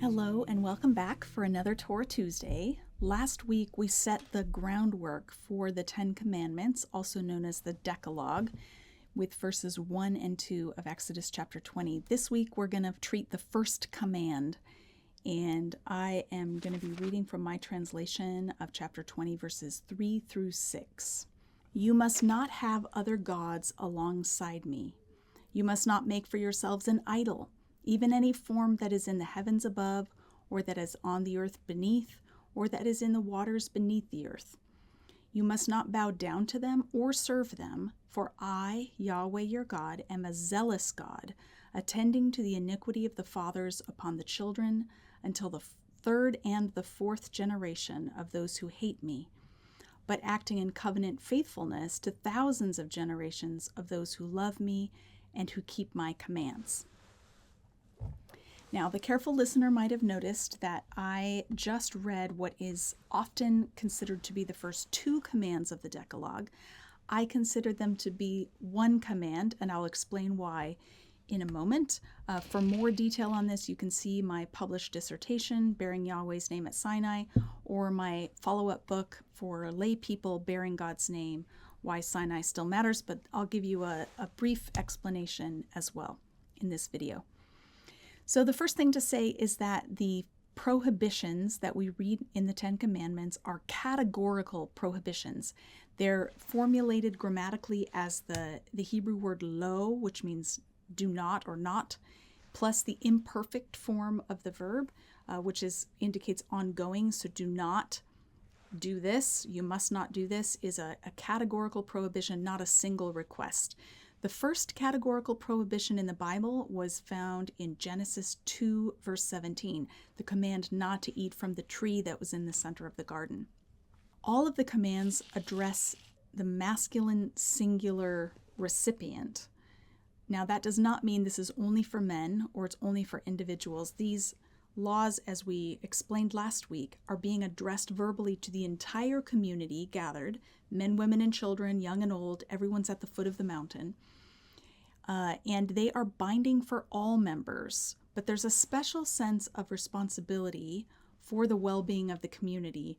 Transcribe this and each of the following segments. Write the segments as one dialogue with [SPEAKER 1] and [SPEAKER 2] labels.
[SPEAKER 1] Hello and welcome back for another Torah Tuesday. Last week we set the groundwork for the 10 Commandments, also known as the Decalogue, with verses 1 and 2 of Exodus chapter 20. This week we're going to treat the first command, and I am going to be reading from my translation of chapter 20, verses 3 through 6. You must not have other gods alongside me. You must not make for yourselves an idol, even any form that is in the heavens above, or that is on the earth beneath, or that is in the waters beneath the earth. You must not bow down to them or serve them, for I, Yahweh your God, am a zealous God, attending to the iniquity of the fathers upon the children, until the third and the fourth generation of those who hate me, but acting in covenant faithfulness to thousands of generations of those who love me and who keep my commands. Now, the careful listener might have noticed that I just read what is often considered to be the first 2 commands of the Decalogue. I consider them to be one command, and I'll explain why in a moment. For more detail on this, you can see my published dissertation, Bearing Yahweh's Name at Sinai, or my follow-up book for lay people, Bearing God's Name, Why Sinai Still Matters, but I'll give you a brief explanation as well in this video. So the first thing to say is that the prohibitions that we read in the 10 Commandments are categorical prohibitions. They're formulated grammatically as the Hebrew word lo, which means do not or not, plus the imperfect form of the verb, which indicates ongoing. So do not do this, you must not do this, is a categorical prohibition, not a single request. The first categorical prohibition in the Bible was found in Genesis 2, verse 17, the command not to eat from the tree that was in the center of the garden. All of the commands address the masculine singular recipient. Now, that does not mean this is only for men or it's only for individuals. These laws, as we explained last week, are being addressed verbally to the entire community gathered, men, women, and children, young and old, everyone's at the foot of the mountain. And they are binding for all members, but there's a special sense of responsibility for the well-being of the community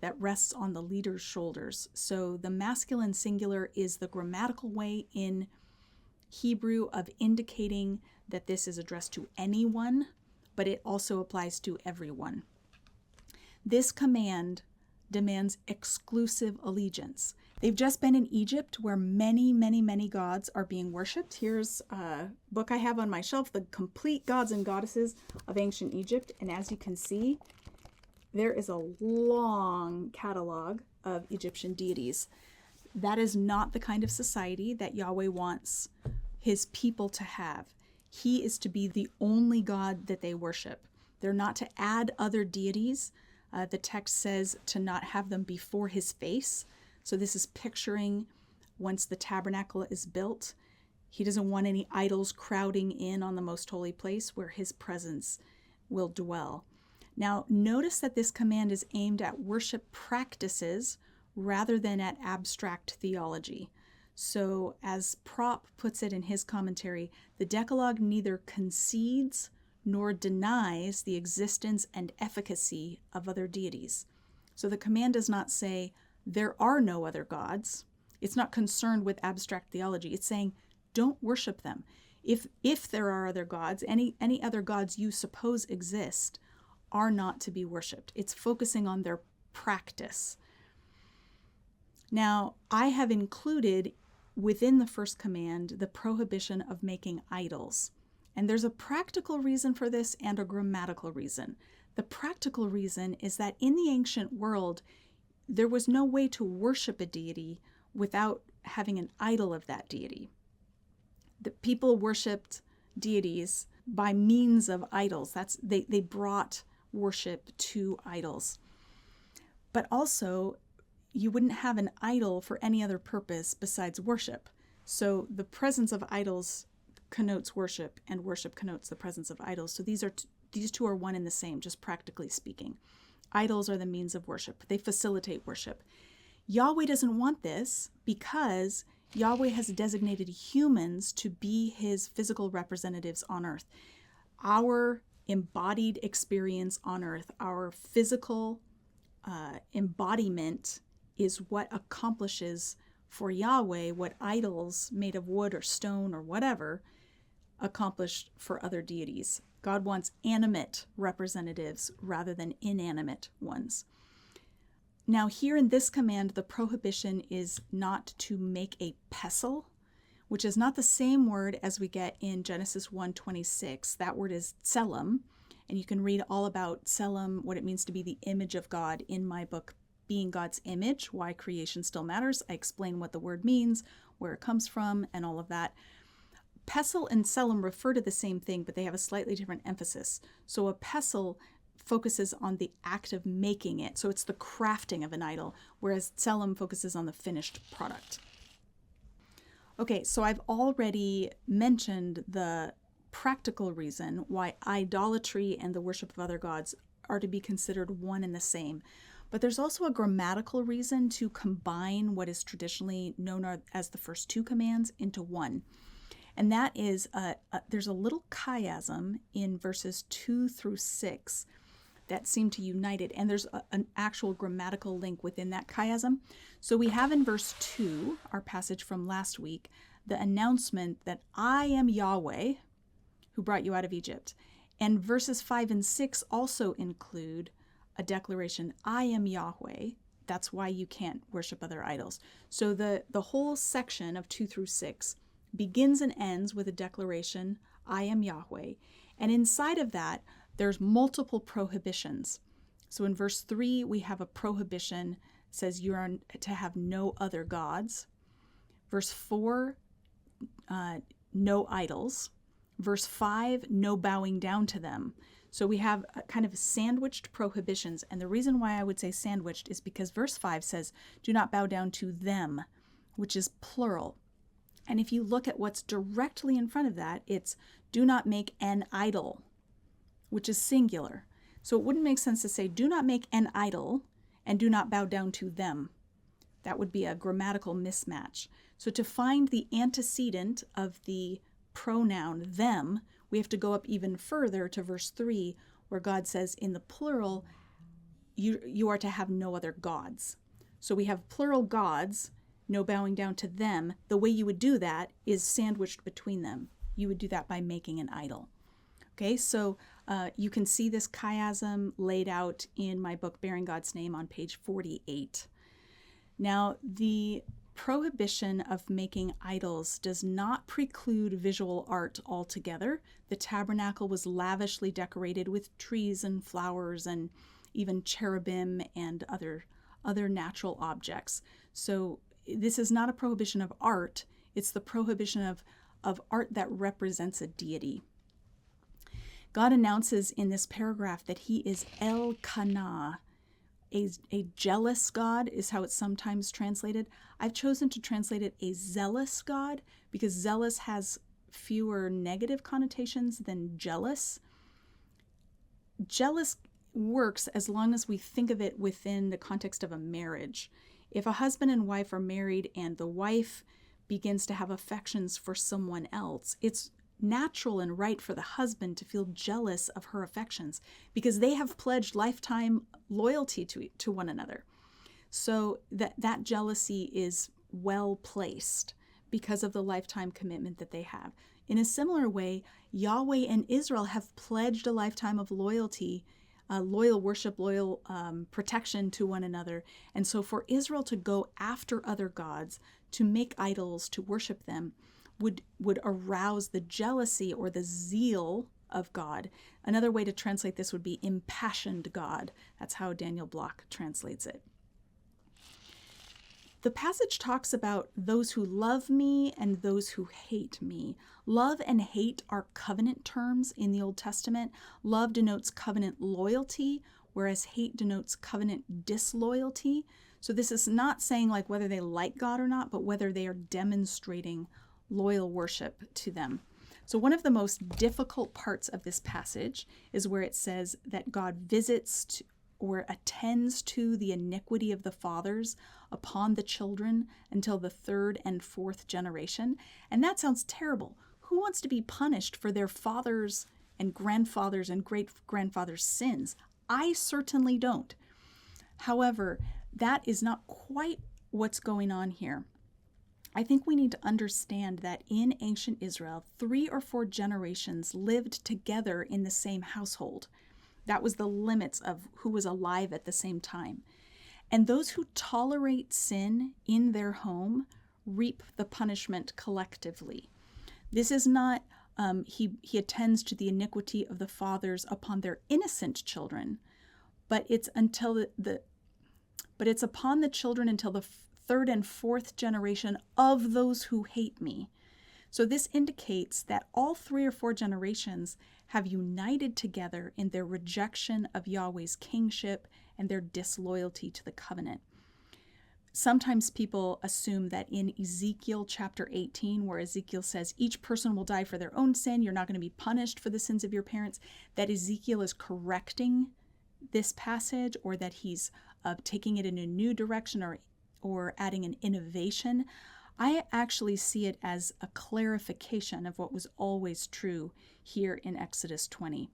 [SPEAKER 1] that rests on the leader's shoulders. So the masculine singular is the grammatical way in Hebrew of indicating that this is addressed to anyone, but it also applies to everyone. This command demands exclusive allegiance. They've just been in Egypt, where many, many, many gods are being worshipped. Here's a book I have on my shelf, The Complete Gods and Goddesses of Ancient Egypt. And as you can see, there is a long catalog of Egyptian deities. That is not the kind of society that Yahweh wants his people to have. He is to be the only God that they worship. They're not to add other deities. The text says to not have them before his face. So this is picturing once the tabernacle is built. He doesn't want any idols crowding in on the most holy place where his presence will dwell. Now, notice that this command is aimed at worship practices rather than at abstract theology. So as Propp puts it in his commentary, the Decalogue neither concedes nor denies the existence and efficacy of other deities. So the command does not say, there are no other gods. It's not concerned with abstract theology. It's saying, don't worship them. If there are other gods, any other gods you suppose exist are not to be worshipped. It's focusing on their practice. Now, I have included within the first command the prohibition of making idols. And there's a practical reason for this and a grammatical reason. The practical reason is that in the ancient world, there was no way to worship a deity without having an idol of that deity. The people worshipped deities by means of idols. They brought worship to idols. But also, you wouldn't have an idol for any other purpose besides worship. So the presence of idols connotes worship, and worship connotes the presence of idols. So these two are one and the same, just practically speaking. Idols are the means of worship. They facilitate worship. Yahweh doesn't want this because Yahweh has designated humans to be his physical representatives on earth. Our embodied experience on earth, our physical embodiment is what accomplishes for Yahweh what idols made of wood or stone or whatever accomplished for other deities. God wants animate representatives rather than inanimate ones. Now, here in this command, the prohibition is not to make a pestle, which is not the same word as we get in Genesis 1:26. That word is tselem, and you can read all about tselem, what it means to be the image of God, in my book, Being God's Image, Why Creation Still Matters. I explain what the word means, where it comes from, and all of that. Pestle and tselem refer to the same thing, but they have a slightly different emphasis. So a pestle focuses on the act of making it. So it's the crafting of an idol, whereas tselem focuses on the finished product. Okay, so I've already mentioned the practical reason why idolatry and the worship of other gods are to be considered one and the same. But there's also a grammatical reason to combine what is traditionally known as the first two commands into one. And that is, there's a little chiasm in verses 2 through 6 that seem to unite it. And there's an actual grammatical link within that chiasm. So we have in verse 2, our passage from last week, the announcement that I am Yahweh, who brought you out of Egypt. And verses 5 and 6 also include a declaration, I am Yahweh. That's why you can't worship other idols. So the whole section of 2 through 6 begins and ends with a declaration, I am Yahweh. And inside of that, there's multiple prohibitions. So in verse 3, we have a prohibition, says you are to have no other gods. Verse 4, no idols. Verse 5, no bowing down to them. So we have kind of sandwiched prohibitions. And the reason why I would say sandwiched is because verse 5 says, do not bow down to them, which is plural. And if you look at what's directly in front of that, it's do not make an idol, which is singular. So it wouldn't make sense to say, do not make an idol and do not bow down to them. That would be a grammatical mismatch. So to find the antecedent of the pronoun them, we have to go up even further to verse 3, where God says in the plural, you are to have no other gods. So we have plural gods, no bowing down to them. The way you would do that is sandwiched between them. You would do that by making an idol. Okay, so you can see this chiasm laid out in my book, Bearing God's Name, on page 48. Now, the prohibition of making idols does not preclude visual art altogether. The tabernacle was lavishly decorated with trees and flowers and even cherubim and other natural objects. So this is not a prohibition of art. It's the prohibition of art that represents a deity. God announces in this paragraph that he is El Kana. A jealous God is how it's sometimes translated. I've chosen to translate it a zealous God because zealous has fewer negative connotations than jealous. Jealous works as long as we think of it within the context of a marriage. If a husband and wife are married and the wife begins to have affections for someone else, it's natural and right for the husband to feel jealous of her affections because they have pledged lifetime loyalty to one another. So that jealousy is well placed because of the lifetime commitment that they have. In a similar way, Yahweh and Israel have pledged a lifetime of loyalty, loyal worship, loyal protection to one another. And so for Israel to go after other gods, to make idols, to worship them, would arouse the jealousy or the zeal of God. Another way to translate this would be impassioned God. That's how Daniel Block translates it. The passage talks about those who love me and those who hate me. Love and hate are covenant terms in the Old Testament. Love denotes covenant loyalty, whereas hate denotes covenant disloyalty. So this is not saying like whether they like God or not, but whether they are demonstrating loyal worship to them. So one of the most difficult parts of this passage is where it says that God visits or attends to the iniquity of the fathers upon the children until the third and fourth generation. And that sounds terrible. Who wants to be punished for their fathers and grandfathers and great-grandfathers' sins? I certainly don't. However, that is not quite what's going on here. I think we need to understand that in ancient Israel, 3 or 4 generations lived together in the same household. That was the limits of who was alive at the same time. And those who tolerate sin in their home reap the punishment collectively. This is not, he attends to the iniquity of the fathers upon their innocent children, but it's upon the children until the third and fourth generation of those who hate me. So this indicates that all 3 or 4 generations have united together in their rejection of Yahweh's kingship and their disloyalty to the covenant. Sometimes people assume that in Ezekiel chapter 18, where Ezekiel says each person will die for their own sin, you're not going to be punished for the sins of your parents, that Ezekiel is correcting this passage, or that he's taking it in a new direction or adding an innovation. I actually see it as a clarification of what was always true here in Exodus 20.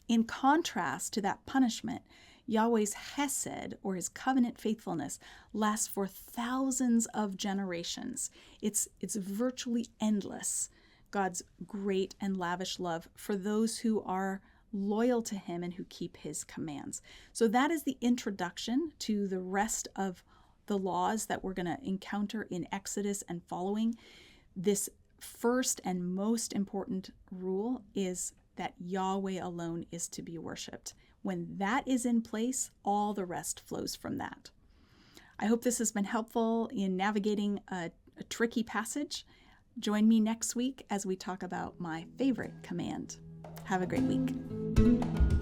[SPEAKER 1] In contrast to that punishment, Yahweh's hesed, or his covenant faithfulness, lasts for thousands of generations. It's virtually endless, God's great and lavish love for those who are loyal to him and who keep his commands. So that is the introduction to the rest of the laws that we're going to encounter in Exodus and following. This first and most important rule is that Yahweh alone is to be worshipped. When that is in place, all the rest flows from that. I hope this has been helpful in navigating a tricky passage. Join me next week as we talk about my favorite command. Have a great week.